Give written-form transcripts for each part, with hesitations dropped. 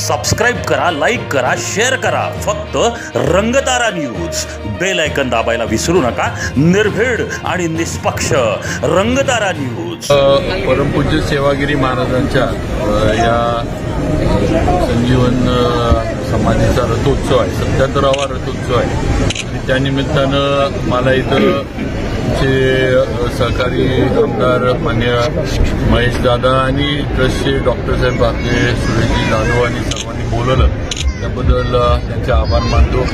Subscribe करा, like करा, share करा. फक्त रंगतारा न्यूज. बेल आयकॉन दाबायला विसरू नका. निर्भीड आणि निष्पक्ष रंगतारा न्यूज. परमपूज्य सेवागिरी महाराजांच्या या संजीवन समाधीचा रथोत्सव आहे. 77वा रथोत्सव आहे. त्यानिमित्तानं मला इथं सहकारी आमदार मान्य महेश दादा आणि ट्रस्टचे डॉक्टर साहेब आपले सुरेशजी जाधव आणि सर्वांनी बोलवलं त्याबद्दल त्यांचे आभार मानतो.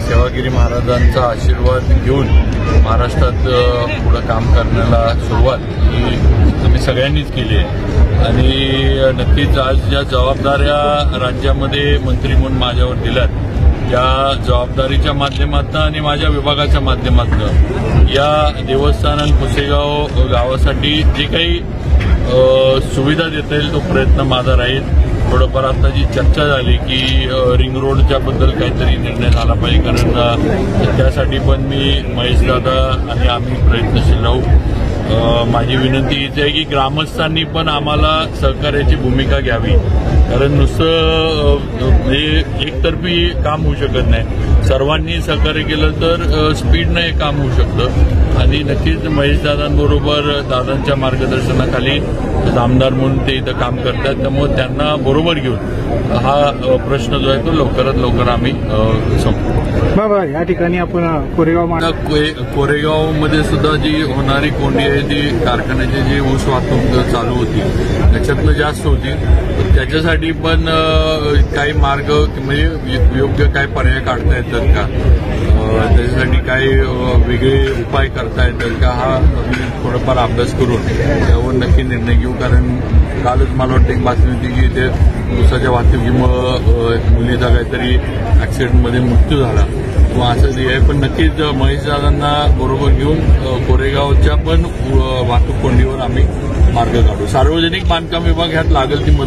सेवागिरी महाराजांचा आशीर्वाद घेऊन महाराष्ट्रात पुढं काम करण्याला सुरुवात ही तुम्ही सगळ्यांनीच केली आहे आणि नक्कीच आज ज्या जबाबदाऱ्या राज्यामध्ये मंत्री म्हणून माझ्यावर दिल्यात या जबाबदारीच्या माध्यमातून आणि माझ्या विभागाच्या माध्यमातून या देवस्थान आणि पुसेगाव गावासाठी जे काही सुविधा देता येईल तो प्रयत्न माझा राहील. थोडंफार आता जी चर्चा झाली की रिंग रोडच्या बद्दल काहीतरी निर्णय झाला पाहिजे कारण त्यासाठी पण मी महेश दादा आणि आम्ही प्रयत्नशील राहू. माझी विनंती हीच आहे की ग्रामस्थांनी पण आम्हाला सहकार्याची भूमिका घ्यावी कारण नुसतं एकतर्फी काम होऊ शकत नाही. सर्वांनी सहकार्य केलं तर स्पीडनं हे काम होऊ शकतं आणि नक्कीच महेश दादांबरोबर दादांच्या मार्गदर्शनाखाली आमदार म्हणून ते इथं काम करतात त्यामुळे त्यांना बरोबर घेऊन हा प्रश्न जो आहे तो लवकरात लवकर आम्ही संपवू. बाबा या ठिकाणी आपण कोरेगावमध्ये सुद्धा जी होणारी कोंडी आहे ती कारखान्याची जी ऊस वाहतूक चालू होती त्याच्यातनं जास्त होती. त्याच्यासाठी पण काही मार्ग म्हणजे योग्य काय पर्याय काढता येतात का त्याच्यासाठी काही वेगळे उपाय करता येतात का हा मी थोडाफार अभ्यास करून त्यावर नक्की निर्णय घेऊ. कारण कालच मला वाटतं एक बातमी होती की ते ऊसाच्या वाहतुकीमुळे मुलीचा काहीतरी ऍक्सिडेंटमध्ये मृत्यू झाला किंवा असं जे आहे. पण नक्कीच महेशदादांना बरोबर घेऊन कोरेगावच्या पण वाहतूक कोंडीवर आम्ही मार्ग काढू. सार्वजनिक बांधकाम विभाग ह्यात लागेल ती मदत